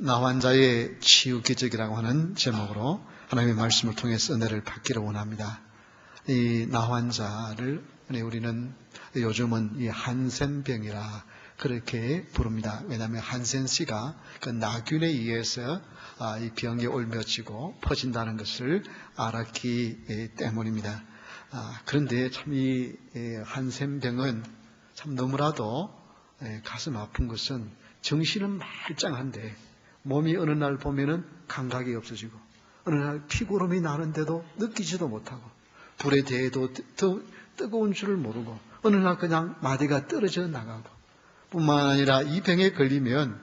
나환자의 치유 기적이라고 하는 제목으로 하나님의 말씀을 통해서 은혜를 받기를 원합니다. 이 나환자를 우리는 요즘은 이 한센병이라 그렇게 부릅니다. 왜냐하면 한센 씨가 그 나균에 의해서 이 병이 옮겨지고 퍼진다는 것을 알았기 때문입니다. 그런데 참 이 한센병은 참 너무나도 가슴 아픈 것은 정신은 말짱한데 몸이 어느 날 보면은 감각이 없어지고 어느 날 피고름이 나는데도 느끼지도 못하고 불에 대해도 더 뜨거운 줄을 모르고 어느 날 그냥 마디가 떨어져 나가고 뿐만 아니라 이 병에 걸리면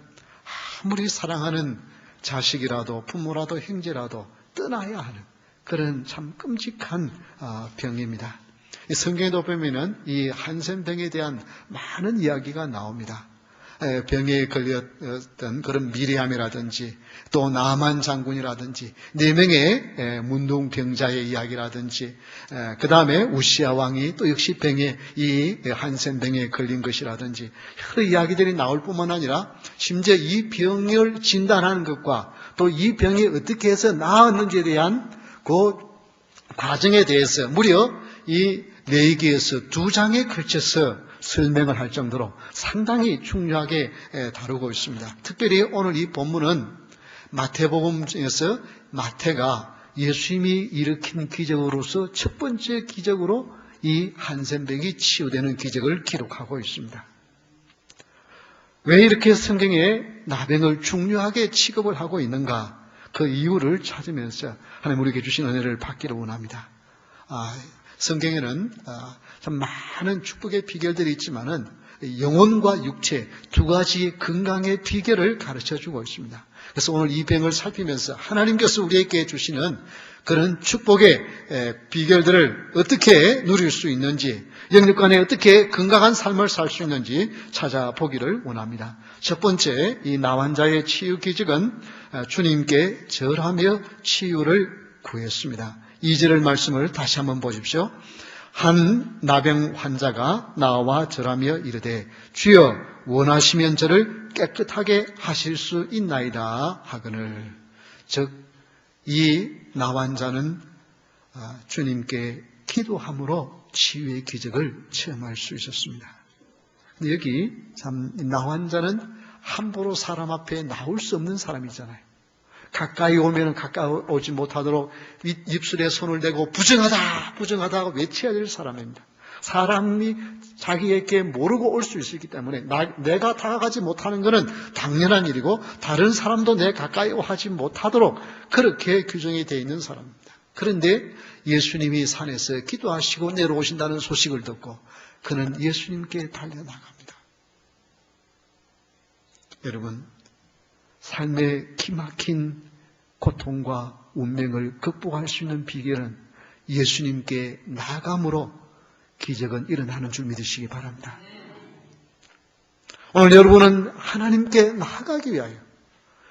아무리 사랑하는 자식이라도 부모라도 형제라도 떠나야 하는 그런 참 끔찍한 병입니다. 성경에도 보면은 이 한센병에 대한 많은 이야기가 나옵니다. 병에 걸렸던 그런 미리암이라든지 또 나만 장군이라든지 4명의 문둥병자의 이야기라든지 그 다음에 우시아 왕이 또 역시 병에 이 한센병에 걸린 것이라든지 여러 이야기들이 나올 뿐만 아니라 심지어 이 병을 진단하는 것과 또 이 병이 어떻게 해서 나았는지에 대한 그 과정에 대해서 무려 이 레위기에서 2장에 걸쳐서 설명을 할 정도로 상당히 중요하게 다루고 있습니다. 특별히 오늘 이 본문은 마태복음 중에서 마태가 예수님이 일으킨 기적으로서 첫 번째 기적으로 이 한센병이 치유되는 기적을 기록하고 있습니다. 왜 이렇게 성경에 나병을 중요하게 취급을 하고 있는가? 그 이유를 찾으면서 하나님 우리에게 주신 은혜를 받기를 원합니다. 성경에는 참 많은 축복의 비결들이 있지만은 영혼과 육체 두 가지 건강의 비결을 가르쳐주고 있습니다. 그래서 오늘 이 병을 살피면서 하나님께서 우리에게 주시는 그런 축복의 비결들을 어떻게 누릴 수 있는지 영육간에 어떻게 건강한 삶을 살 수 있는지 찾아보기를 원합니다. 첫 번째 이 나환자의 치유 기적은 주님께 절하며 치유를 구했습니다. 2절의 말씀을 다시 한번 보십시오. 한 나병 환자가 나와 절하며 이르되 주여 원하시면 저를 깨끗하게 하실 수 있나이다 하거늘. 즉 이 나환자는 주님께 기도함으로 치유의 기적을 체험할 수 있었습니다. 근데 여기 참 나환자는 함부로 사람 앞에 나올 수 없는 사람이잖아요. 가까이 오면 가까이 오지 못하도록 입술에 손을 대고 부정하다 부정하다 외쳐야 될 사람입니다. 사람이 자기에게 모르고 올 수 있기 때문에 내가 다가가지 못하는 것은 당연한 일이고 다른 사람도 내 가까이 하지 못하도록 그렇게 규정이 되어 있는 사람입니다. 그런데 예수님이 산에서 기도하시고 내려오신다는 소식을 듣고 그는 예수님께 달려나갑니다. 여러분, 삶의 기막힌 고통과 운명을 극복할 수 있는 비결은 예수님께 나아감으로 기적은 일어나는 줄 믿으시기 바랍니다. 오늘 여러분은 하나님께 나아가기 위하여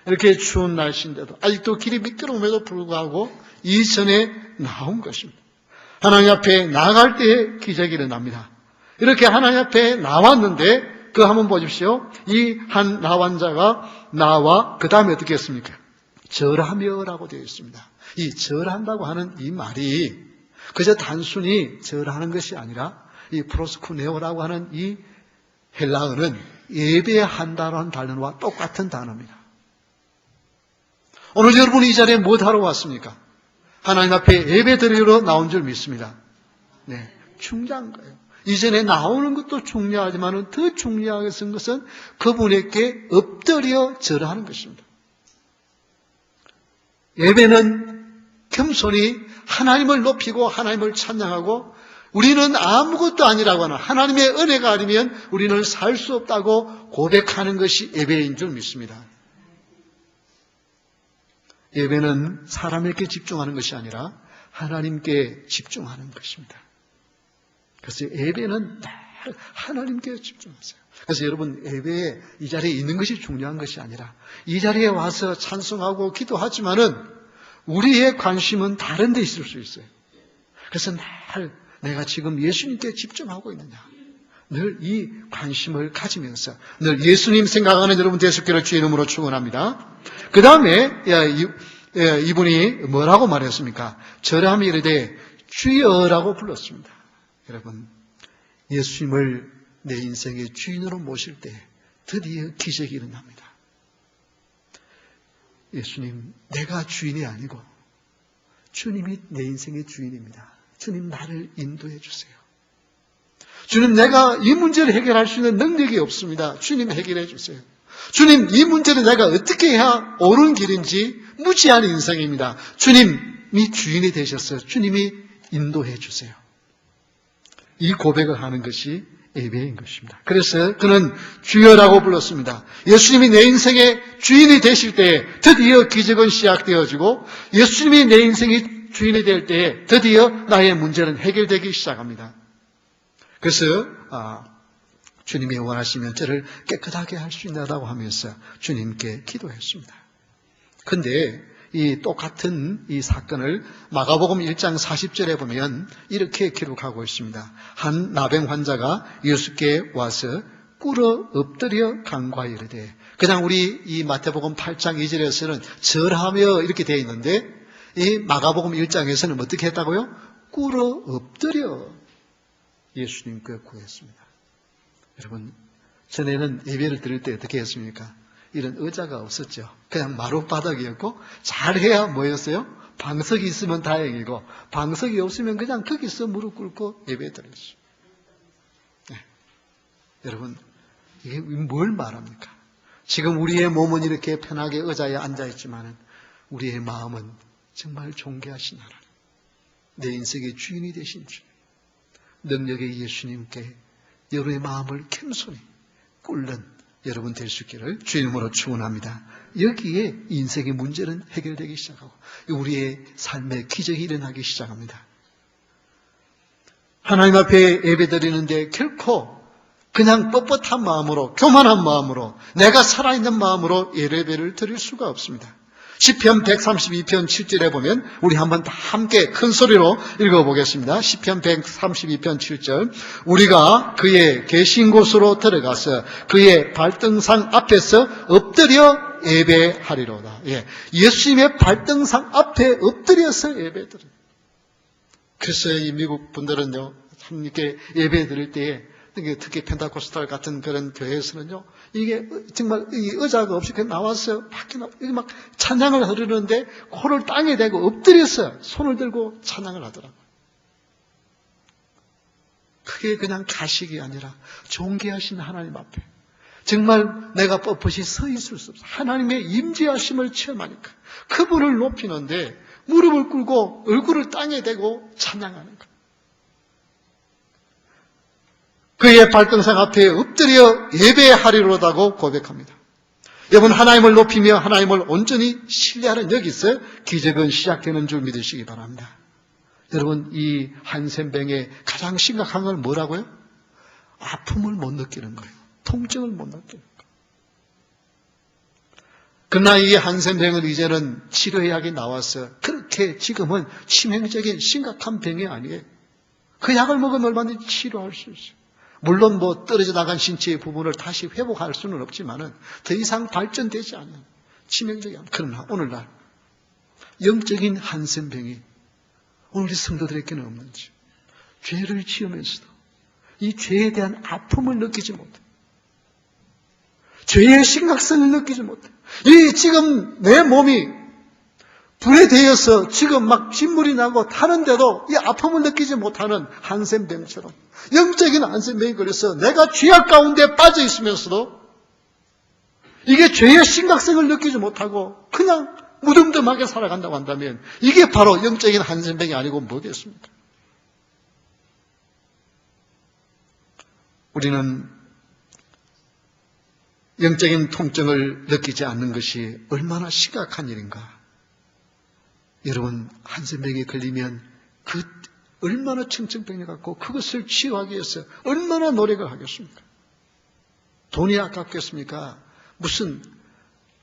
이렇게 추운 날씨인데도 아직도 길이 미끄러움에도 불구하고 이전에 나온 것입니다. 하나님 앞에 나아갈 때에 기적이 일어납니다. 이렇게 하나님 앞에 나왔는데 그 한번 보십시오. 이 한 나환자가 나와 그 다음에 어떻게 했습니까? 절하며라고 되어 있습니다. 이 절한다고 하는 이 말이 그저 단순히 절하는 것이 아니라 이 프로스쿠네오라고 하는 이 헬라어는 예배한다라는 단어와 똑같은 단어입니다. 오늘 여러분이 이 자리에 뭐 하러 왔습니까? 하나님 앞에 예배 드리러 나온 줄 믿습니다. 네, 중요한 거예요. 이전에 나오는 것도 중요하지만 더 중요하게 쓴 것은 그분에게 엎드려 절하는 것입니다. 예배는 겸손히 하나님을 높이고 하나님을 찬양하고 우리는 아무것도 아니라고 하는 하나님의 은혜가 아니면 우리는 살 수 없다고 고백하는 것이 예배인 줄 믿습니다. 예배는 사람에게 집중하는 것이 아니라 하나님께 집중하는 것입니다. 그래서 예배는 늘 하나님께 집중하세요. 그래서 여러분 예배에 이 자리에 있는 것이 중요한 것이 아니라 이 자리에 와서 찬송하고 기도하지만은 우리의 관심은 다른 데 있을 수 있어요. 그래서 늘 내가 지금 예수님께 집중하고 있느냐 늘 이 관심을 가지면서 늘 예수님 생각하는 여러분 되셨기를 주의 이름으로 축원합니다. 그 다음에 이분이 뭐라고 말했습니까? 저람이 이르되 주여라고 불렀습니다. 여러분, 예수님을 내 인생의 주인으로 모실 때 드디어 기적이 일어납니다. 예수님, 내가 주인이 아니고 주님이 내 인생의 주인입니다. 주님, 나를 인도해 주세요. 주님, 내가 이 문제를 해결할 수 있는 능력이 없습니다. 주님, 해결해 주세요. 주님, 이 문제를 내가 어떻게 해야 옳은 길인지 무지한 인생입니다. 주님이 주인이 되셨어요. 주님이 인도해 주세요. 이 고백을 하는 것이 예배인 것입니다. 그래서 그는 주여라고 불렀습니다. 예수님이 내 인생의 주인이 되실 때에 드디어 기적은 시작되어지고, 예수님이 내 인생의 주인이 될 때에 드디어 나의 문제는 해결되기 시작합니다. 그래서 주님이 원하시면 저를 깨끗하게 할 수 있다고 하면서 주님께 기도했습니다. 그런데 이 똑같은 이 사건을 마가복음 1장 40절에 보면 이렇게 기록하고 있습니다. 한 나병 환자가 예수께 와서 꿇어 엎드려 간과하여 이르되, 그냥 우리 이 마태복음 8장 2절에서는 절하며 이렇게 되어 있는데, 이 마가복음 1장에서는 어떻게 했다고요? 꿇어 엎드려 예수님께 구했습니다. 여러분, 전에는 예배를 드릴 때 어떻게 했습니까? 이런 의자가 없었죠. 그냥 마룻바닥이었고, 잘해야 뭐였어요? 방석이 있으면 다행이고, 방석이 없으면 그냥 거기서 무릎 꿇고 예배 드렸어요. 네. 여러분, 이게 뭘 말합니까? 지금 우리의 몸은 이렇게 편하게 의자에 앉아있지만 우리의 마음은 정말 존귀하신 하나님, 내 인생의 주인이 되신 주님, 능력의 예수님께 여러분의 마음을 겸손히 꿇는 여러분 될 수 있기를 주님으로 축원합니다. 여기에 인생의 문제는 해결되기 시작하고 우리의 삶의 기적이 일어나기 시작합니다. 하나님 앞에 예배드리는데 결코 그냥 뻣뻣한 마음으로, 교만한 마음으로, 내가 살아있는 마음으로 예배를 드릴 수가 없습니다. 시편 132편 7절에 보면 우리 한번 다 함께 큰 소리로 읽어보겠습니다. 시편 132편 7절, 우리가 그의 계신 곳으로 들어가서 그의 발등상 앞에서 엎드려 예배하리로다. 예, 예수님의 발등상 앞에 엎드려서 예배드려요. 그래서 이 미국 분들은요, 참 이렇게 예배 드릴 때에 특히 펜타코스탈 같은 그런 교회에서는요, 이게 정말 의자가 없이 그냥 나와서 밖에 막 찬양을 흐르는데 코를 땅에 대고 엎드려서 손을 들고 찬양을 하더라고요. 그게 그냥 가식이 아니라 존귀하신 하나님 앞에 정말 내가 뻣뻣이 서 있을 수 없어. 하나님의 임재하심을 체험하니까 그분을 높이는데 무릎을 꿇고 얼굴을 땅에 대고 찬양하는 거예요. 그의 발등상 앞에 엎드려 예배하리로다고 고백합니다. 여러분, 하나님을 높이며 하나님을 온전히 신뢰하는 여기서 기적은 시작되는 줄 믿으시기 바랍니다. 여러분, 이 한센병의 가장 심각한 건 뭐라고요? 아픔을 못 느끼는 거예요. 통증을 못 느끼는 거예요. 그러나 이 한센병은 이제는 치료약이 나와서 그렇게 지금은 치명적인 심각한 병이 아니에요. 그 약을 먹으면 얼마든지 치료할 수 있어요. 물론 떨어져 나간 신체의 부분을 다시 회복할 수는 없지만은 더 이상 발전되지 않는 치명적인. 그러나 오늘날 영적인 한센병이 오늘 우리 성도들에게는 없는지, 죄를 지으면서도 이 죄에 대한 아픔을 느끼지 못해, 죄의 심각성을 느끼지 못해, 이 지금 내 몸이 불에 대해서 지금 막 진물이 나고 타는데도 이 아픔을 느끼지 못하는 한센병처럼 영적인 한센병이 걸려서 내가 죄악 가운데 빠져 있으면서도 이게 죄의 심각성을 느끼지 못하고 그냥 무덤덤하게 살아간다고 한다면 이게 바로 영적인 한센병이 아니고 뭐겠습니까? 우리는 영적인 통증을 느끼지 않는 것이 얼마나 심각한 일인가. 여러분, 한센병에 걸리면 그 얼마나 청증병이 갖고 그것을 치유하기 위해서 얼마나 노력을 하겠습니까? 돈이 아깝겠습니까? 무슨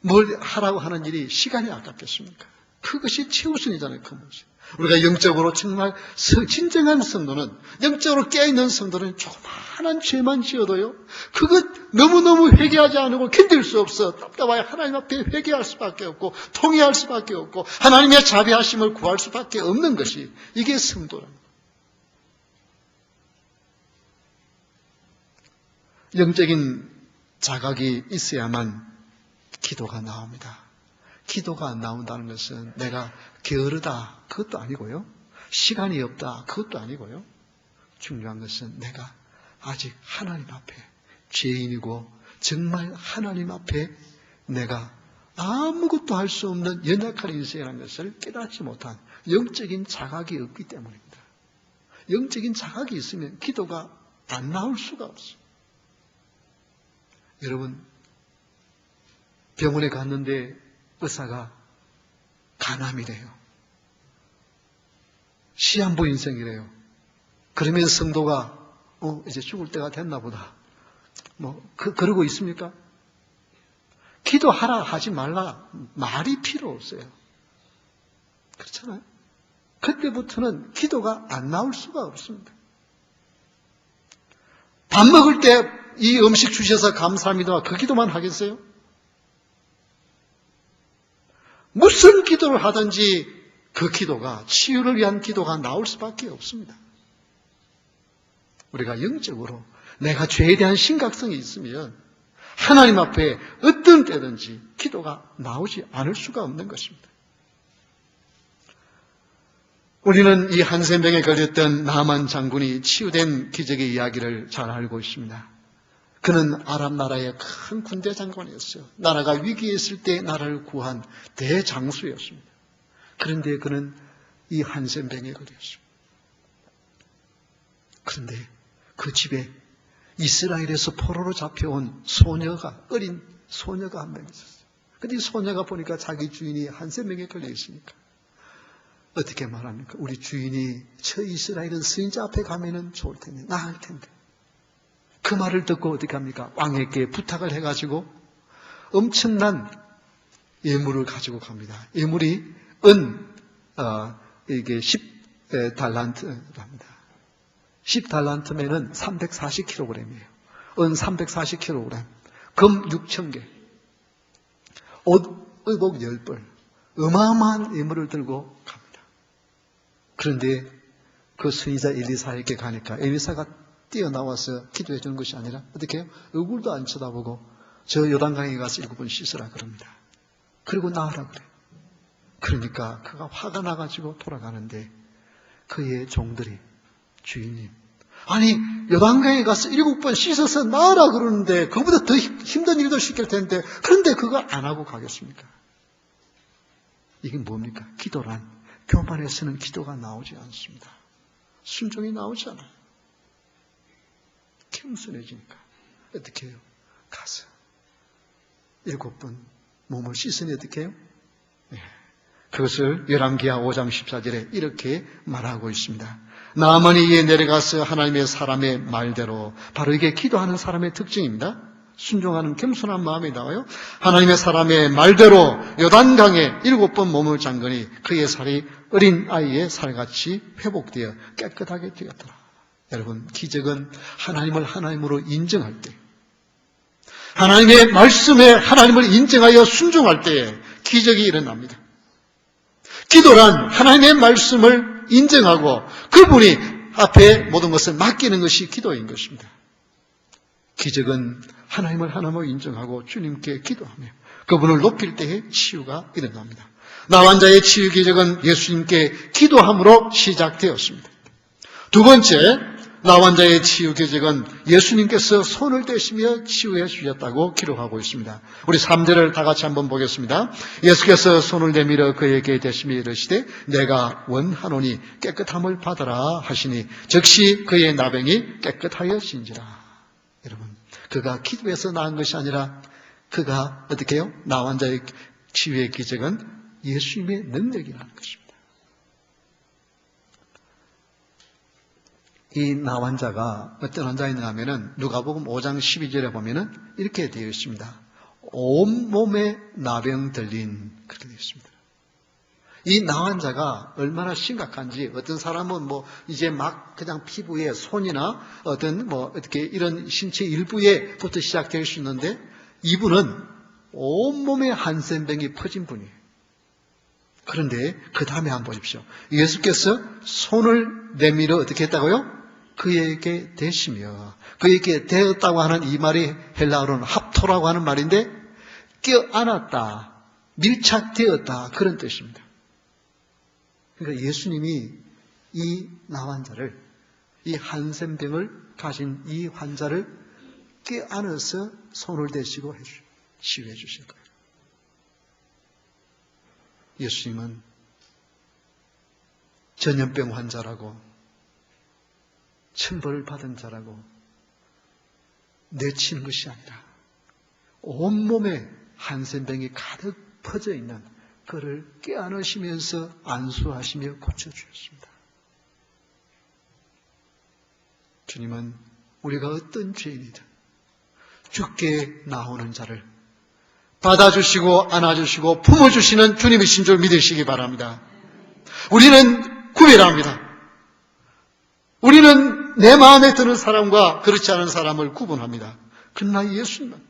뭘 하라고 하는 일이 시간이 아깝겠습니까? 그것이 최우선이잖아요. 그것이. 우리가 영적으로 정말 진정한 성도는, 영적으로 깨어있는 성도는 조그마한 죄만 지어도요, 그것 너무너무 회개하지 않고 견딜 수 없어. 답답하게 하나님 앞에 회개할 수밖에 없고, 통회할 수밖에 없고, 하나님의 자비하심을 구할 수밖에 없는 것이, 이게 성도랍니다. 영적인 자각이 있어야만 기도가 나옵니다. 기도가 안 나온다는 것은 내가 게으르다, 그것도 아니고요. 시간이 없다, 그것도 아니고요. 중요한 것은 내가 아직 하나님 앞에 죄인이고 정말 하나님 앞에 내가 아무것도 할 수 없는 연약한 인생이라는 것을 깨닫지 못한 영적인 자각이 없기 때문입니다. 영적인 자각이 있으면 기도가 안 나올 수가 없어요. 여러분, 병원에 갔는데 의사가 간암이래요. 시한부 인생이래요. 그러면 성도가 이제 죽을 때가 됐나 보다. 그러고 있습니까? 기도하라 하지 말라 말이 필요 없어요. 그렇잖아요. 그때부터는 기도가 안 나올 수가 없습니다. 밥 먹을 때 이 음식 주셔서 감사합니다. 그 기도만 하겠어요? 무슨 기도를 하든지 그 기도가, 치유를 위한 기도가 나올 수밖에 없습니다. 우리가 영적으로 내가 죄에 대한 심각성이 있으면 하나님 앞에 어떤 때든지 기도가 나오지 않을 수가 없는 것입니다. 우리는 이 한센병에 걸렸던 나만 장군이 치유된 기적의 이야기를 잘 알고 있습니다. 그는 아랍 나라의 큰 군대 장관이었어요. 나라가 위기에 있을 때 나라를 구한 대장수였습니다. 그런데 그는 이 한센병에 걸렸습니다. 그런데 그 집에 이스라엘에서 포로로 잡혀온 어린 소녀가 한 명 있었어요. 그런데 이 소녀가 보니까 자기 주인이 한센병에 걸려 있으니까 어떻게 말합니까? 우리 주인이 저 이스라엘은 선지자 앞에 가면은 좋을 텐데, 나을 텐데. 그 말을 듣고 어떻게 합니까? 왕에게 부탁을 해가지고 엄청난 예물을 가지고 갑니다. 예물이 이게 10달란트랍니다. 10달란트면은 340kg이에요. 은 340kg, 금 6,000개, 옷, 의복 10벌, 어마어마한 예물을 들고 갑니다. 그런데 그 선지자 엘리사에게 가니까 엘리사가 뛰어나와서 기도해 주는 것이 아니라 어떻게 해요? 얼굴도 안 쳐다보고 저 요단강에 가서 7번 씻으라 그럽니다. 그리고 나으라 그래요. 그러니까 그가 화가 나가지고 돌아가는데 그의 종들이, 주인님, 아니 요단강에 가서 7번 씻어서 나으라 그러는데 그보다 더 힘든 일도 시킬 텐데 그런데 그거 안 하고 가겠습니까? 이게 뭡니까? 기도란 교만에서는 기도가 나오지 않습니다. 순종이 나오지 않아요. 겸손해지니까 어떻게 해요? 가서 7번 몸을 씻으니 어떻게 해요? 네. 그것을 열왕기하 5장 14절에 이렇게 말하고 있습니다. 나아만이 이에 내려가서 하나님의 사람의 말대로, 바로 이게 기도하는 사람의 특징입니다. 순종하는 겸손한 마음이 나와요. 하나님의 사람의 말대로 요단강에 7번 몸을 잠그니 그의 살이 어린 아이의 살같이 회복되어 깨끗하게 되었더라. 여러분, 기적은 하나님을 하나님으로 인정할 때, 하나님의 말씀에 하나님을 인정하여 순종할 때에 기적이 일어납니다. 기도란 하나님의 말씀을 인정하고 그분이 앞에 모든 것을 맡기는 것이 기도인 것입니다. 기적은 하나님을 하나님으로 인정하고 주님께 기도하며 그분을 높일 때에 치유가 일어납니다. 나환자의 치유 기적은 예수님께 기도함으로 시작되었습니다. 두 번째, 나환자의 치유 기적은 예수님께서 손을 대시며 치유해 주셨다고 기록하고 있습니다. 우리 3절을 다 같이 한번 보겠습니다. 예수께서 손을 내밀어 그에게 대시며 이르시되 내가 원하노니 깨끗함을 받아라 하시니 즉시 그의 나병이 깨끗하여진지라. 여러분, 그가 기도해서 나은 것이 아니라 그가 어떻게 해요? 나환자의 치유의 기적은 예수님의 능력이라는 것입니다. 이 나환자가 어떤 환자였냐 하면은 누가복음 5장 12절에 보면은 이렇게 되어 있습니다. 온몸에 나병 들린, 그렇게 되어 있습니다. 이 나환자가 얼마나 심각한지, 어떤 사람은 이제 막 그냥 피부에 손이나 어떤 어떻게 이런 신체 일부에부터 시작될 수 있는데, 이분은 온몸에 한센병이 퍼진 분이에요. 그런데 그 다음에 한번 보십시오. 예수께서 손을 내밀어 어떻게 했다고요? 그에게 대시며, 그에게 대었다고 하는 이 말이 헬라어로는 합토라고 하는 말인데, 껴안았다, 밀착되었다, 그런 뜻입니다. 그러니까 예수님이 이 나환자를, 이 한센병을 가진 이 환자를 껴안아서 손을 대시고 치유해 주실 거예요. 예수님은 전염병 환자라고, 천벌을 받은 자라고 내치는 것이 아니라 온몸에 한센병이 가득 퍼져 있는 그를 껴안으시면서 안수하시며 고쳐주셨습니다. 주님은 우리가 어떤 죄인이든 주께 나오는 자를 받아주시고 안아주시고 품어주시는 주님이신 줄 믿으시기 바랍니다. 우리는 구별합니다. 우리는 내 마음에 드는 사람과 그렇지 않은 사람을 구분합니다. 그러나 예수님은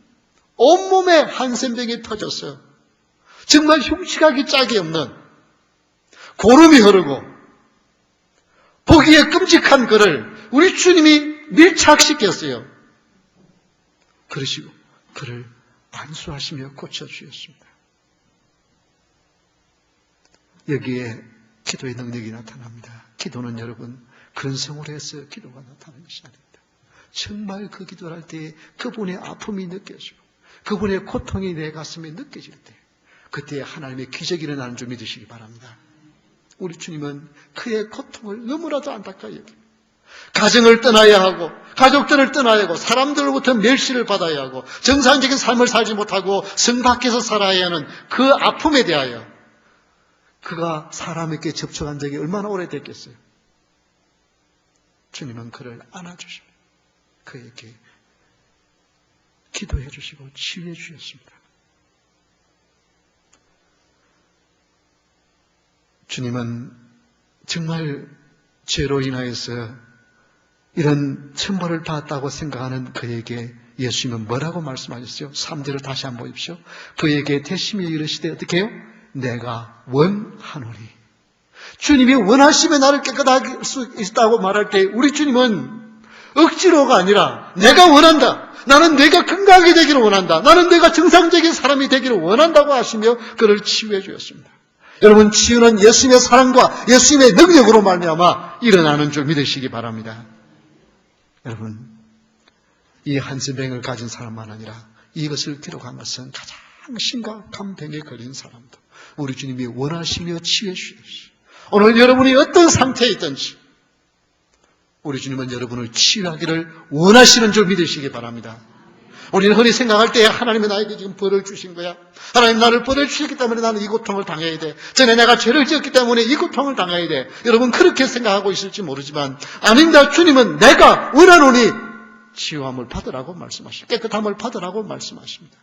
온몸에 한센병이 터졌어요. 정말 흉측하기 짝이 없는 고름이 흐르고 보기에 끔찍한 그를 우리 주님이 밀착시켰어요. 그러시고 그를 안수하시며 고쳐주셨습니다. 여기에 기도의 능력이 나타납니다. 기도는 여러분 그런 생활을 해서 기도가 나타나는 것이 아닙니다. 정말 그 기도를 할 때 그분의 아픔이 느껴지고 그분의 고통이 내 가슴에 느껴질 때 그때 하나님의 기적이 일어나는 줄 믿으시기 바랍니다. 우리 주님은 그의 고통을 너무나도 안타까이 여깁니다. 가정을 떠나야 하고 가족들을 떠나야 하고 사람들로부터 멸시를 받아야 하고 정상적인 삶을 살지 못하고 성 밖에서 살아야 하는 그 아픔에 대하여 그가 사람에게 접촉한 적이 얼마나 오래됐겠어요. 주님은 그를 안아주시고 그에게 기도해 주시고 치유해 주셨습니다. 주님은 정말 죄로 인하여서 이런 천벌을 받았다고 생각하는 그에게 예수님은 뭐라고 말씀하셨어요? 3절을 다시 한번 보십시오. 그에게 대시며 이르시되 어떻게 해요? 내가 원하노니. 주님이 원하시면 나를 깨끗하게 할 수 있다고 말할 때 우리 주님은 억지로가 아니라 내가 원한다. 나는 내가 건강하게 되기를 원한다. 나는 내가 정상적인 사람이 되기를 원한다고 하시며 그를 치유해 주었습니다. 여러분 치유는 예수님의 사랑과 예수님의 능력으로 말미암아 일어나는 줄 믿으시기 바랍니다. 여러분 이 한센병을 가진 사람만 아니라 이것을 기록한 것은 가장 심각한 병에 걸린 사람도 우리 주님이 원하시며 치유해 주십시오. 오늘 여러분이 어떤 상태에 있든지 우리 주님은 여러분을 치유하기를 원하시는 줄 믿으시기 바랍니다. 우리는 흔히 생각할 때 하나님이 나에게 지금 벌을 주신 거야. 하나님 나를 벌을 주셨기 때문에 나는 이 고통을 당해야 돼. 전에 내가 죄를 지었기 때문에 이 고통을 당해야 돼. 여러분 그렇게 생각하고 있을지 모르지만 아닙니다. 주님은 내가 원하노니 치유함을 받으라고 말씀하십니다. 깨끗함을 받으라고 말씀하십니다.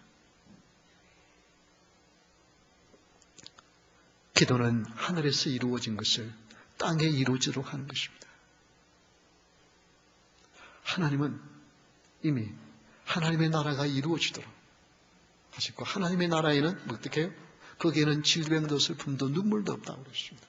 기도는 하늘에서 이루어진 것을 땅에 이루어지도록 하는 것입니다. 하나님은 이미 하나님의 나라가 이루어지도록 하시고 하나님의 나라에는 어떻게 해요? 거기에는 질병도 슬픔도 눈물도 없다고 그랬습니다.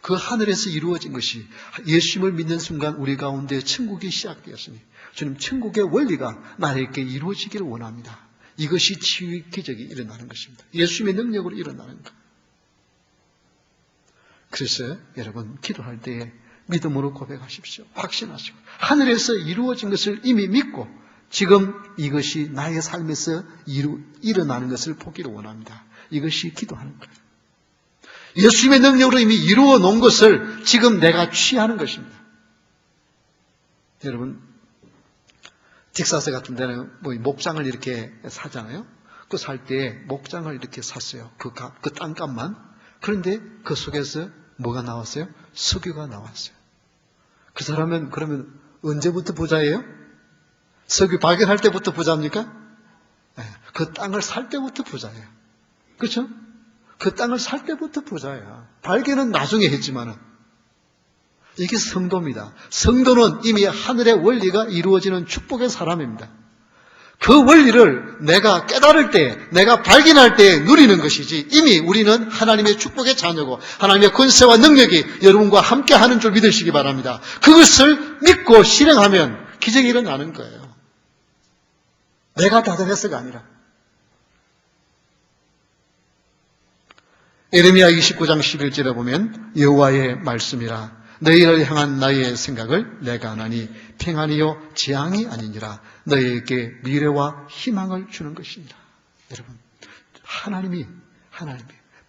그 하늘에서 이루어진 것이 예수님을 믿는 순간 우리 가운데 천국이 시작되었으니 주님 천국의 원리가 나에게 이루어지기를 원합니다. 이것이 치유의 기적이 일어나는 것입니다. 예수님의 능력으로 일어나는 것. 그래서 여러분 기도할 때에 믿음으로 고백하십시오. 확신하시고 하늘에서 이루어진 것을 이미 믿고 지금 이것이 나의 삶에서 일어나는 것을 보기를 원합니다. 이것이 기도하는 거예요. 예수님의 능력으로 이미 이루어 놓은 것을 지금 내가 취하는 것입니다. 여러분 텍사스 같은 데는 목장을 이렇게 사잖아요. 그 살 때 목장을 이렇게 샀어요. 그 땅값만. 그런데 그 속에서 뭐가 나왔어요? 석유가 나왔어요. 그 사람은 그러면 언제부터 부자예요? 석유 발견할 때부터 부자입니까? 네, 그 땅을 살 때부터 부자예요. 그렇죠? 그 땅을 살 때부터 부자야. 발견은 나중에 했지만은. 이게 성도입니다. 성도는 이미 하늘의 원리가 이루어지는 축복의 사람입니다. 그 원리를 내가 깨달을 때, 내가 발견할 때 누리는 것이지, 이미 우리는 하나님의 축복의 자녀고 하나님의 권세와 능력이 여러분과 함께 하는 줄 믿으시기 바랍니다. 그것을 믿고 실행하면 기적이 일어나는 거예요. 내가 다 해서가 아니라. 예레미야 29장 11절에 보면 여호와의 말씀이라 너희를 향한 나의 생각을 내가 아나니 평안이요 재앙이 아니니라 너희에게 미래와 희망을 주는 것이니라. 여러분, 하나님이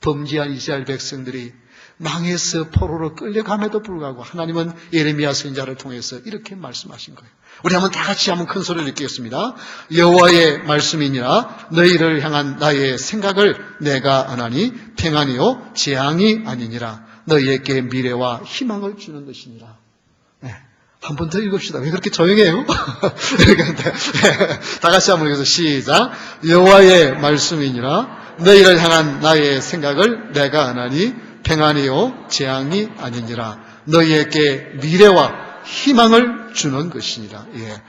범죄한 이스라엘 백성들이 망해서 포로로 끌려감에도 불구하고 하나님은 예레미야 선지자를 통해서 이렇게 말씀하신 거예요. 우리 한번 다 같이 한번 큰 소리를 읽겠습니다. 여호와의 말씀이니라 너희를 향한 나의 생각을 내가 아나니 평안이요 재앙이 아니니라 너희에게 미래와 희망을 주는 것이니라. 네. 한 번 더 읽읍시다. 왜 그렇게 조용해요? 다 같이 한번 읽어서 시작. 여호와의 말씀이니라 너희를 향한 나의 생각을 내가 아나니 평안이요 재앙이 아니니라 너희에게 미래와 희망을 주는 것이니라. 예,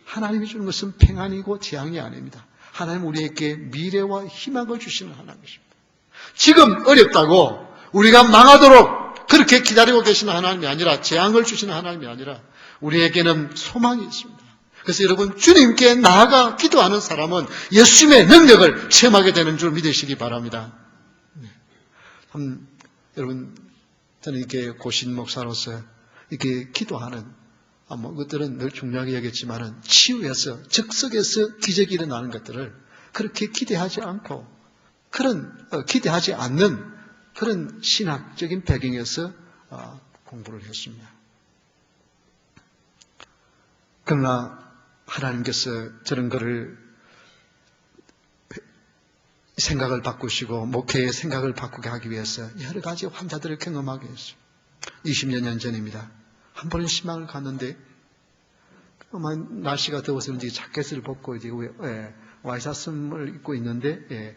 하나님이 주는 것은 평안이고 재앙이 아닙니다. 하나님 우리에게 미래와 희망을 주시는 하나님이십니다. 지금 어렵다고 우리가 망하도록 그렇게 기다리고 계시는 하나님이 아니라, 재앙을 주시는 하나님이 아니라 우리에게는 소망이 있습니다. 그래서 여러분, 주님께 나아가 기도하는 사람은 예수님의 능력을 체험하게 되는 줄 믿으시기 바랍니다. 여러분, 저는 이렇게 고신 목사로서 이렇게 기도하는 것들은 늘 중요하게 여겼지만은 치유에서, 즉석에서 기적이 일어나는 것들을 그렇게 기대하지 않고 기대하지 않는 그런 신학적인 배경에서 공부를 했습니다. 그러나 하나님께서 저런 거를 생각을 바꾸시고 목회의 생각을 바꾸게 하기 위해서 여러 가지 환자들을 경험하게 했어요. 20여 년 전입니다. 한 번은 시망을 갔는데 날씨가 더워서 그런지 자켓을 벗고 이제 와이셔츠를 입고 있는데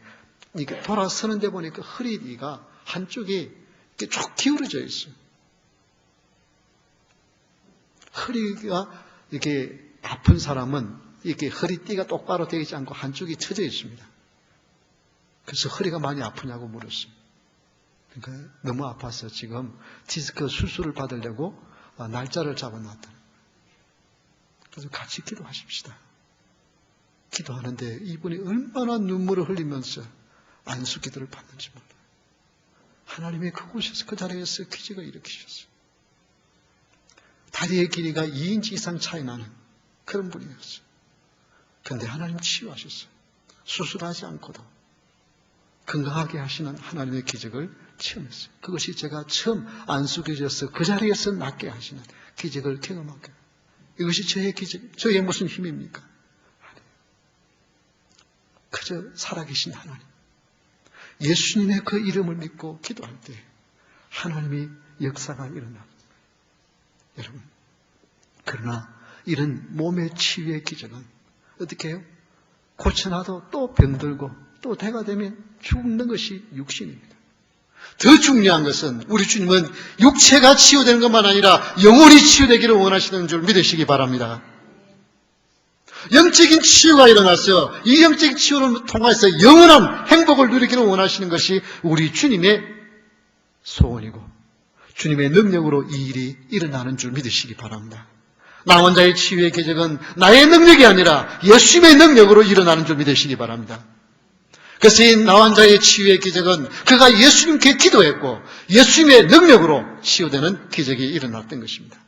이렇게 돌아서는데 보니까 허리가 한쪽이 이렇게 쭉 기울어져 있어요. 허리가 이렇게 아픈 사람은 이렇게 허리띠가 똑바로 되어 있지 않고 한쪽이 처져 있습니다. 그래서 허리가 많이 아프냐고 물었어요. 그러니까 너무 아파서 지금 디스크 수술을 받으려고 날짜를 잡아놨다. 그래서 같이 기도하십시다. 기도하는데 이분이 얼마나 눈물을 흘리면서 안수기도를 받는지 몰라요. 하나님이 그곳에서 그 자리에서 기적을 일으키셨어요. 다리의 길이가 2인치 이상 차이 나는 그런 분이었어요. 그런데 하나님 치유하셨어요. 수술하지 않고도 건강하게 하시는 하나님의 기적을 체험했어요. 그것이 제가 처음 안수기도에서 그 자리에서 낫게 하시는 기적을 경험하게. 이것이 저의 기적, 저의 무슨 힘입니까? 그저 살아계신 하나님. 예수님의 그 이름을 믿고 기도할 때 하나님이 역사가 일어납니다. 여러분, 그러나 이런 몸의 치유의 기적은 어떻게 해요? 고쳐놔도 또 병들고 또 때가 되면 죽는 것이 육신입니다. 더 중요한 것은 우리 주님은 육체가 치유되는 것만 아니라 영혼이 치유되기를 원하시는 줄 믿으시기 바랍니다. 영적인 치유가 일어나서 이 영적인 치유를 통해서 영원한 행복을 누리기를 원하시는 것이 우리 주님의 소원이고 주님의 능력으로 이 일이 일어나는 줄 믿으시기 바랍니다. 나 혼자의 치유의 기적은 나의 능력이 아니라 예수님의 능력으로 일어나는 줄 믿으시기 바랍니다. 그래서 이 나 혼자의 치유의 기적은 그가 예수님께 기도했고 예수님의 능력으로 치유되는 기적이 일어났던 것입니다.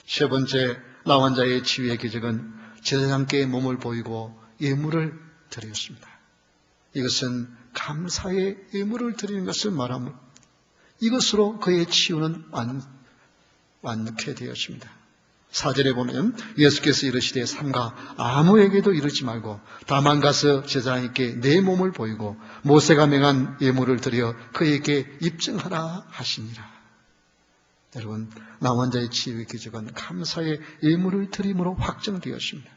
세 번째, 나 혼자의 치유의 기적은 제사장께 몸을 보이고 예물을 드렸습니다. 이것은 감사의 예물을 드리는 것을 말하면 이것으로 그의 치유는 완쾌 되었습니다. 4절에 보면 예수께서 이르시되 삼가 아무에게도 이르지 말고 다만 가서 제사장에게 내 몸을 보이고 모세가 명한 예물을 드려 그에게 입증하라 하시니라. 여러분, 나 혼자의 치유의 기적은 감사의 예물을 드림으로 확정되었습니다.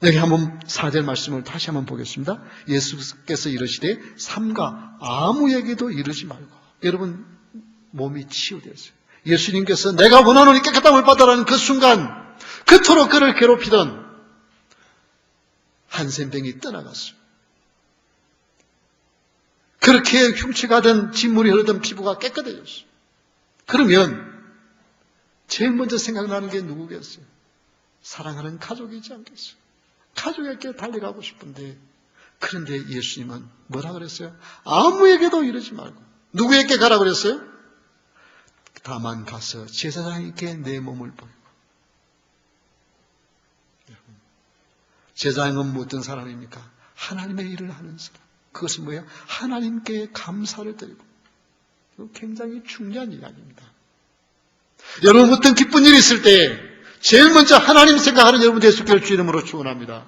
여기 한번 4절 말씀을 다시 한번 보겠습니다. 예수께서 이르시되 삼가 아무에게도 이르지 말고. 여러분 몸이 치유되었어요. 예수님께서 내가 원하노니 깨끗함을 받아라는 그 순간 그토록 그를 괴롭히던 한센병이 떠나갔어요. 그렇게 흉측하던 진물이 흐르던 피부가 깨끗해졌어요. 그러면 제일 먼저 생각나는 게 누구겠어요? 사랑하는 가족이지 않겠어요? 가족에게 달려가고 싶은데, 그런데 예수님은 뭐라 그랬어요? 아무에게도 이러지 말고. 누구에게 가라 그랬어요? 다만 가서 제사장에게 내 몸을 보이고. 제사장은 뭐 어떤 사람입니까? 하나님의 일을 하는 사람. 그것은 뭐예요? 하나님께 감사를 드리고. 굉장히 중요한 이야기입니다. 여러분 어떤 기쁜 일이 있을 때 제일 먼저 하나님 생각하는 여러분 될 수 있기를 주 이름으로 축원합니다.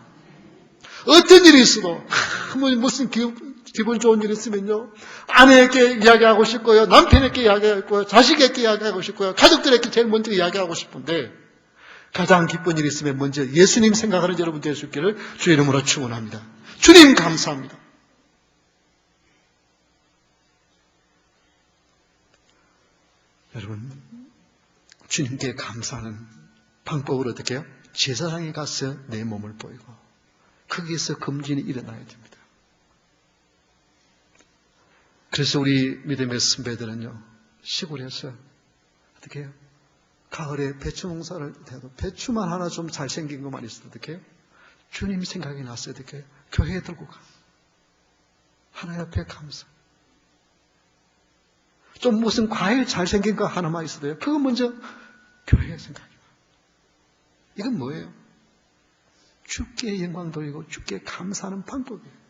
어떤 일이 있어도 무슨 기분 좋은 일이 있으면요, 아내에게 이야기하고 싶고요, 남편에게 이야기하고 싶고요, 자식에게 이야기하고 싶고요, 가족들에게 제일 먼저 이야기하고 싶은데 가장 기쁜 일이 있으면 먼저 예수님 생각하는 여러분 될 수 있기를 주 이름으로 축원합니다. 주님 감사합니다. 여러분 주님께 감사하는 방법을 어떻게 해요? 제사장에 가서 내 몸을 보이고 거기에서 검진이 일어나야 됩니다. 그래서 우리 믿음의 선배들은요, 시골에서 어떻게 해요? 가을에 배추 농사를 해도 배추만 하나 좀 잘생긴 것만 있어도 어떻게 해요? 주님 생각이 나서 어떻게 해요? 교회에 들고 가. 하나님 앞에 감사. 좀 무슨 과일 잘생긴 거 하나만 있어도요, 그거 먼저 교회에 생각이 나. 이건 뭐예요? 주께 영광 돌리고 주께 감사하는 방법이에요.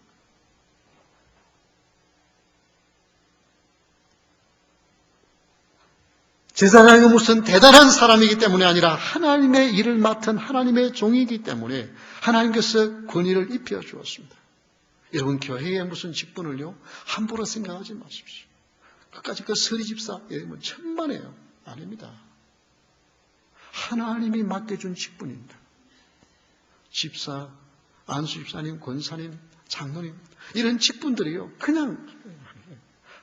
제사장이 무슨 대단한 사람이기 때문에 아니라 하나님의 일을 맡은 하나님의 종이기 때문에 하나님께서 권위를 입혀 주었습니다. 여러분 교회에 무슨 직분을요 함부로 생각하지 마십시오. 끝까지 그 서리집사 여러분 천만에요. 아닙니다. 하나님이 맡겨준 직분입니다. 집사, 안수집사님, 권사님, 장로님 이런 직분들이요 그냥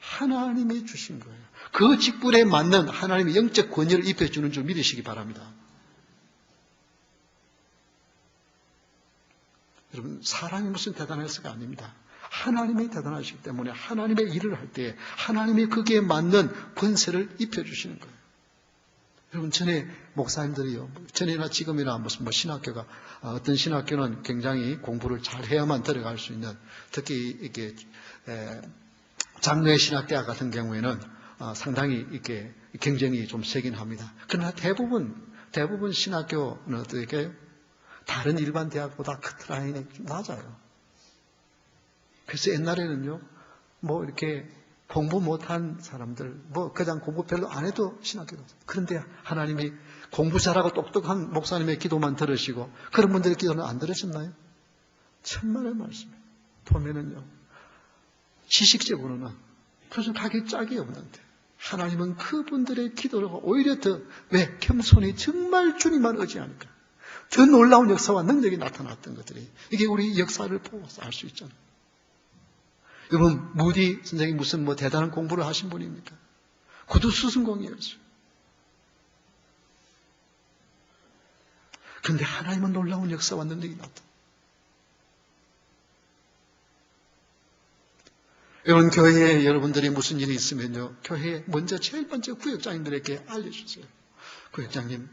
하나님이 주신 거예요. 그 직분에 맞는 하나님의 영적 권위를 입혀주는 줄 믿으시기 바랍니다. 여러분 사람이 무슨 대단해서가 아닙니다. 하나님이 대단하시기 때문에 하나님의 일을 할 때 하나님이 거기에 맞는 권세를 입혀주시는 거예요. 여러분 전에 목사님들이요, 전에나 지금이나 무슨 신학교가 어떤 신학교는 굉장히 공부를 잘 해야만 들어갈 수 있는, 특히 이게 장로의 신학대학 같은 경우에는 상당히 이렇게 경쟁이 좀 세긴 합니다. 그러나 대부분 신학교는 어떻게 다른 일반 대학보다 커트라인이 좀 낮아요. 그래서 옛날에는요, 뭐 이렇게 공부 못한 사람들, 뭐 그냥 공부 별로 안 해도 신학교가. 그런데 하나님이 공부 잘하고 똑똑한 목사님의 기도만 들으시고 그런 분들의 기도는 안 들으셨나요? 천만의 말씀이에요. 보면은요, 지식적으로는 그래서 가기 짝이 없는데 하나님은 그분들의 기도를 오히려 더 왜 겸손히 정말 주님만 의지하니까 더 놀라운 역사와 능력이 나타났던 것들이 이게 우리 역사를 보고서 알 수 있잖아요. 여러분 무디 선생님 무슨 뭐 대단한 공부를 하신 분입니까? 구두 스승공이었어요. 그런데 하나님은 놀라운 역사와 능력이 나타났다. 여러분 교회에 여러분들이 무슨 일이 있으면요, 교회에 먼저 제일 먼저 구역장님들에게 알려주세요. 구역장님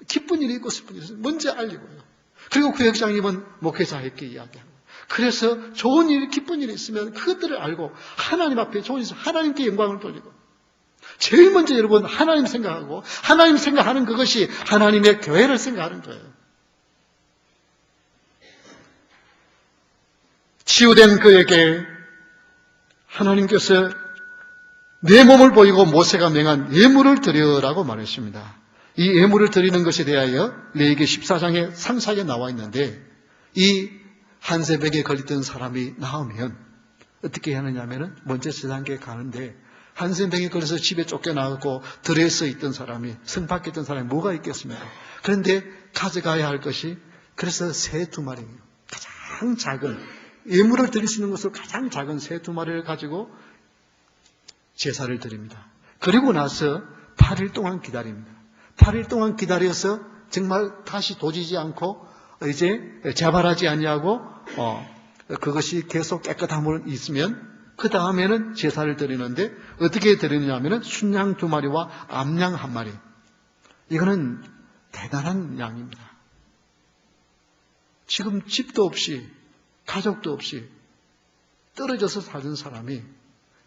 기쁜 일이 있고 슬픈 일이 있으면 먼저 알리고요. 그리고 구역장님은 목회자에게 이야기하고, 그래서 좋은 일, 기쁜 일이 있으면 그것들을 알고 하나님 앞에 좋은 일이 있으면 하나님께 영광을 돌리고, 제일 먼저 여러분 하나님 생각하고 하나님 생각하는 그것이 하나님의 교회를 생각하는 거예요. 치유된 그에게 하나님께서 내 몸을 보이고 모세가 명한 예물을 드려라고 말했습니다. 이 예물을 드리는 것에 대하여 레위기 14장에 상세하게 나와 있는데, 이 한세벽에 걸렸던 사람이 나오면 어떻게 하느냐면은 먼저 제사장에게 가는데, 한센병에 걸려서 집에 쫓겨나고 들에 서 있던 사람이, 성 밖에 있던 사람이 뭐가 있겠습니까? 그런데 가져가야 할 것이, 그래서 새 2마리예요. 가장 작은, 예물을 드릴 수 있는 것으로 가장 작은 새 2마리를 가지고 제사를 드립니다. 그리고 나서 8일 동안 기다립니다. 8일 동안 기다려서 정말 다시 도지지 않고 이제 재발하지 아니하고 그것이 계속 깨끗함으로 있으면 그 다음에는 제사를 드리는데 어떻게 드리느냐면 순양 2마리와 암양 1마리. 이거는 대단한 양입니다. 지금 집도 없이 가족도 없이 떨어져서 사는 사람이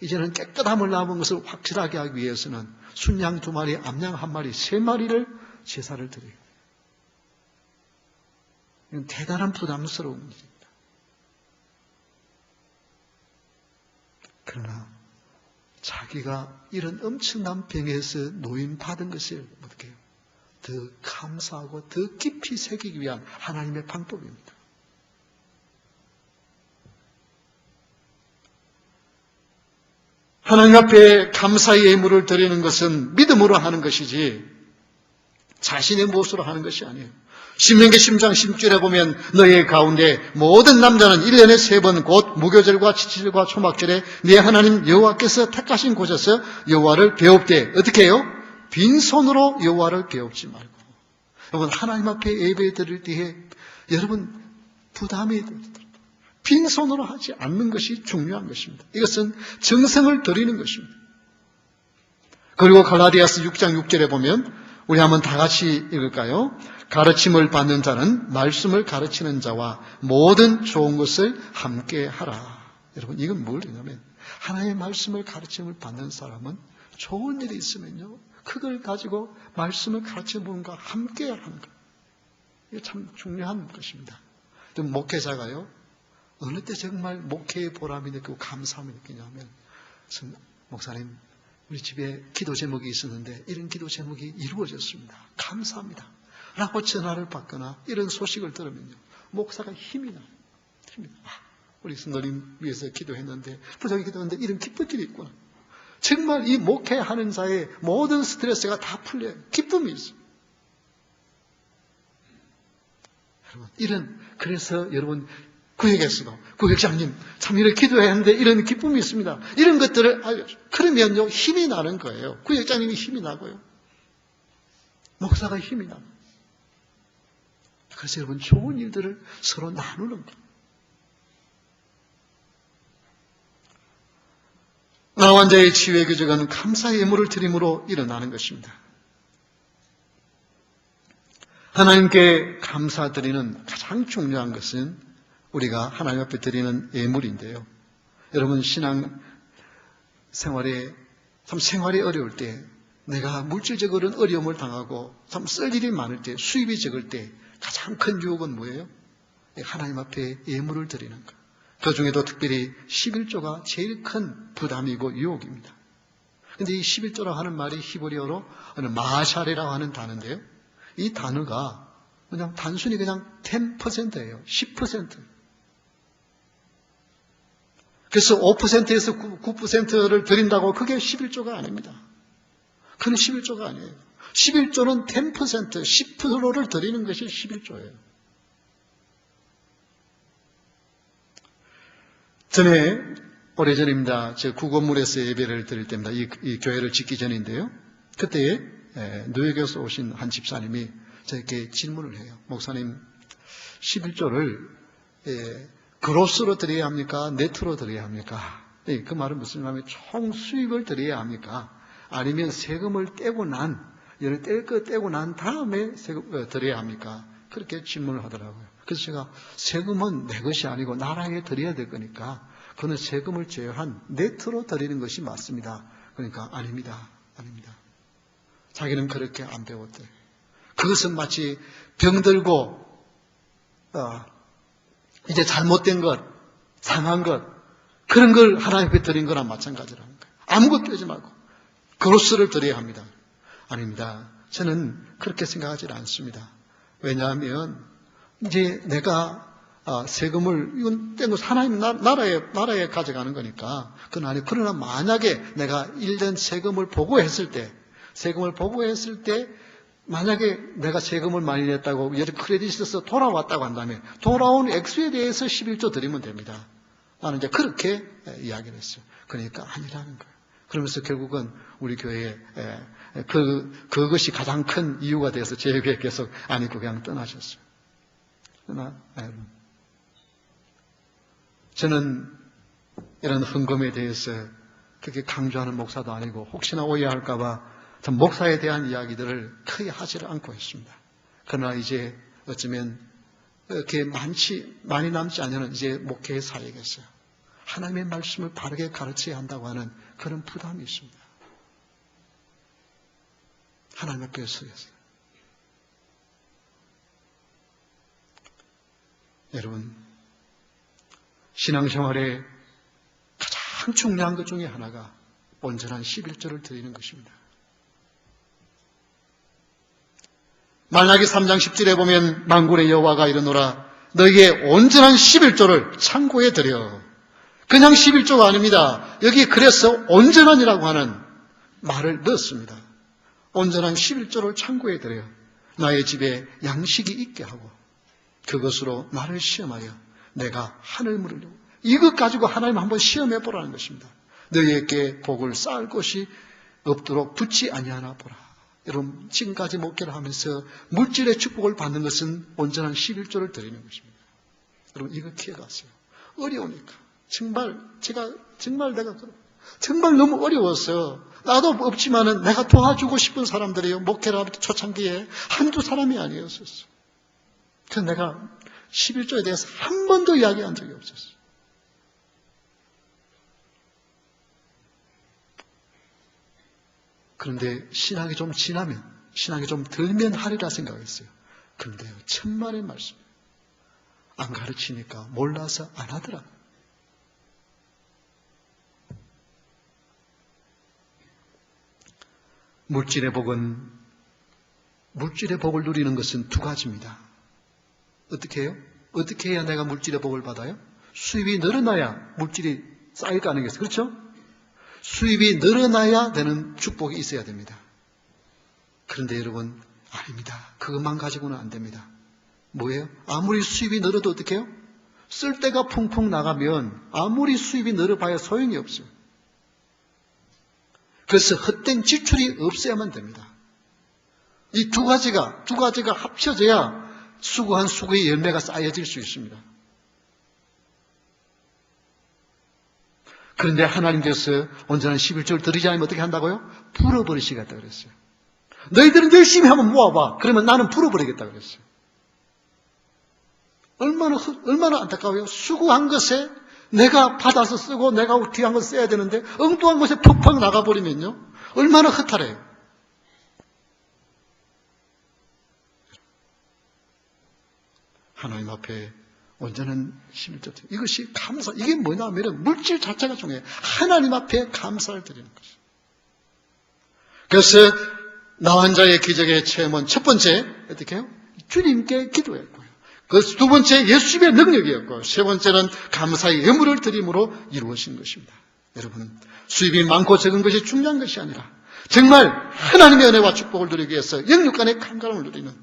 이제는 깨끗함을 남은 것을 확실하게 하기 위해서는 순양 2마리, 암양 1마리, 3마리를 제사를 드려요. 이건 대단한 부담스러운 일입니다. 그러나 자기가 이런 엄청난 병에서 노임받은 것을 어떻게 해요? 더 감사하고 더 깊이 새기기 위한 하나님의 방법입니다. 하나님 앞에 감사의 예물을 드리는 것은 믿음으로 하는 것이지 자신의 무엇으로 하는 것이 아니에요. 신명기 10장 10절에 보면 너희 가운데 모든 남자는 1년에 3번 곧 무교절과 지칠과 초막절에 네 하나님 여호와께서 택하신 곳에서 여호와를 배웁되 어떻게 해요? 빈손으로 여호와를 배웁지 말고. 여러분 하나님 앞에 예배 드릴 때에 여러분 부담이 빈손으로 하지 않는 것이 중요한 것입니다. 이것은 정성을 드리는 것입니다. 그리고 갈라디아서 6장 6절에 보면 우리 한번 다 같이 읽을까요? 가르침을 받는 자는 말씀을 가르치는 자와 모든 좋은 것을 함께 하라. 여러분 이건 뭐냐면 하나님의 말씀을 가르침을 받는 사람은 좋은 일이 있으면요 그걸 가지고 말씀을 가르치는 분과 함께 하는 것. 이게 참 중요한 것입니다. 좀 목회자가요 어느 때 정말 목회의 보람이 느끼고 감사함이 느끼냐면 목사님 우리 집에 기도 제목이 있었는데 이런 기도 제목이 이루어졌습니다. 감사합니다. 라고 전화를 받거나 이런 소식을 들으면요. 목사가 힘이 나요. 우리 성도님 위해서 기도했는데 부족히 기도했는데 이런 기쁜 일이 있구나. 정말 이 목회하는 자의 모든 스트레스가 다 풀려요. 기쁨이 있어요. 여러분, 그래서 여러분 구역에서도 구역장님 참 이렇게 기도했는데 이런 기쁨이 있습니다. 이런 것들을 알려줘. 그러면요 힘이 나는 거예요. 구역장님이 힘이 나고요. 목사가 힘이 나고. 그래서 여러분 좋은 일들을 서로 나누는 거예요. 나환 자의 치유의 기적은 감사의 예물을 드림으로 일어나는 것입니다. 하나님께 감사드리는 가장 중요한 것은 우리가 하나님 앞에 드리는 예물인데요. 여러분 신앙 생활에 참 생활이 어려울 때 내가 물질적으로는 어려움을 당하고 참 쓸 일이 많을 때 수입이 적을 때 가장 큰 유혹은 뭐예요? 하나님 앞에 예물을 드리는 것. 그 중에도 특별히 11조가 제일 큰 부담이고 유혹입니다. 그런데 이 11조라고 하는 말이 히브리어로 마샬이라고 하는 단어인데요. 이 단어가 그냥 단순히 그냥 10%예요. 10%. 그래서 5%에서 9%를 드린다고 그게 11조가 아닙니다. 그건 11조가 아니에요. 11조는 10%, 10%를 드리는 것이 11조예요. 전에 오래전입니다. 제 구건물에서 예배를 드릴 때입니다. 이 교회를 짓기 전인데요. 그때 뉴욕에서 오신 한 집사님이 저에게 질문을 해요. 목사님, 11조를 그로스로 드려야 합니까? 네트로 드려야 합니까? 그 말은 무슨 말이냐면 총 수입을 드려야 합니까? 아니면 세금을 떼고 난 다음에 세금 드려야 합니까? 그렇게 질문을 하더라고요. 그래서 제가 세금은 내 것이 아니고 나라에 드려야 될 거니까 그는 세금을 제외한 네트로 드리는 것이 맞습니다. 그러니까 아닙니다. 자기는 그렇게 안 배웠대요. 그것은 마치 병들고 이제 잘못된 것, 상한 것 그런 걸 하나님 앞에 드린 거랑 마찬가지라는 거예요. 아무것도 하지 말고 그로스를 드려야 합니다. 아닙니다. 저는 그렇게 생각하지 않습니다. 왜냐하면 이제 내가 세금을 이건 뗀 거 하나님 나라에 가져가는 거니까 그건 아니에요. 그러나 만약에 내가 1년 세금을 보고했을 때 만약에 내가 세금을 많이 냈다고 크레딧이 있어서 돌아왔다고 한다면 돌아온 액수에 대해서 11조 드리면 됩니다. 나는 이제 그렇게 이야기를 했어요. 그러니까 아니라는 거예요. 그러면서 결국은 우리 교회에 그것이 가장 큰 이유가 돼서 제게 계속 안 입고 그냥 떠나셨어요. 그러나 저는 이런 헌금에 대해서 그렇게 강조하는 목사도 아니고 혹시나 오해할까봐 목사에 대한 이야기들을 크게 하지를 않고 있습니다. 그러나 이제 어쩌면 이렇게 많이 남지 않으면 이제 목회의 사역이겠어요. 하나님의 말씀을 바르게 가르쳐야 한다고 하는 그런 부담이 있습니다. 하나님 앞에 서겠어요. 여러분, 신앙생활의 가장 중요한 것 중에 하나가 온전한 11조를 드리는 것입니다. 말라기 3장 10절에 보면 만군의 여호와가 이르노라 너희의 온전한 11조를 창고에 드려. 그냥 11조가 아닙니다. 여기 그래서 온전한이라고 하는 말을 넣었습니다. 온전한 11조를 창고에 드려 나의 집에 양식이 있게 하고 그것으로 나를 시험하여 내가 하늘 물으려고. 이것 가지고 하나님 한번 시험해 보라는 것입니다. 너희에게 복을 쌓을 곳이 없도록 붙지 아니하나 보라. 여러분, 지금까지 목회를 하면서 물질의 축복을 받는 것은 온전한 11조를 드리는 것입니다. 여러분, 이거 기억하세요. 어려우니까. 내가 정말 너무 어려웠어요. 나도 없지만은 내가 도와주고 싶은 사람들이에요. 목회를 하면서 초창기에 한두 사람이 아니었었어. 그래서 내가 11조에 대해서 한 번도 이야기한 적이 없었어요. 그런데 신학이 좀 지나면, 신학이 좀 들면 하리라 생각했어요. 그런데요, 천만의 말씀. 안 가르치니까 몰라서 안 하더라. 물질의 복을 누리는 것은 두 가지입니다. 어떻게 해요? 어떻게 해야 내가 물질의 복을 받아요? 수입이 늘어나야 물질이 쌓일 거 아니겠어요? 그렇죠? 수입이 늘어나야 되는 축복이 있어야 됩니다. 그런데 여러분, 아닙니다. 그것만 가지고는 안 됩니다. 뭐예요? 아무리 수입이 늘어도 어떻게 해요? 쓸 데가 펑펑 나가면 아무리 수입이 늘어봐야 소용이 없어요. 그래서 헛된 지출이 없어야만 됩니다. 이 두 가지가 합쳐져야 수고한 수고의 열매가 쌓여질 수 있습니다. 그런데 하나님께서 온전한 11조를 드리지 않으면 어떻게 한다고요? 불어버리시겠다 그랬어요. 너희들은 열심히 한번 모아봐. 그러면 나는 불어버리겠다 그랬어요. 얼마나 안타까워요. 수고한 것에 내가 받아서 쓰고 내가 귀한 거 써야 되는데 엉뚱한 것에 퍽퍽 나가버리면요. 얼마나 허탈해요. 하나님 앞에 온전한 11조. 이것이 감사. 이게 뭐냐면 물질 자체가 중요해요. 하나님 앞에 감사를 드리는 것이에요. 그래서 나 환자의 기적의 체험은 첫 번째 어떻게 해요? 주님께 기도했고요. 그 두 번째 예수님의 능력이었고 세 번째는 감사의 예물을 드림으로 이루어진 것입니다. 여러분, 수입이 많고 적은 것이 중요한 것이 아니라 정말 하나님의 은혜와 축복을 누리기 위해서 영육간의 감감을 누리는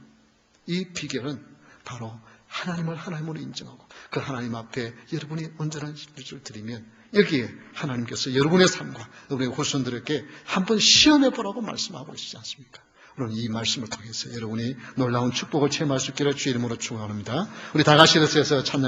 이 비결은 바로 하나님을 하나님으로 인정하고 그 하나님 앞에 여러분이 온전한 11조를 드리면 여기에 하나님께서 여러분의 삶과 여러분의 후손들에게 한번 시험해 보라고 말씀하고 있지 않습니까? 물론 이 말씀을 통해서 여러분이 놀라운 축복을 체험할 수 있기를 주의 이름으로 축원합니다. 우리 다 같이 일어서서 찬양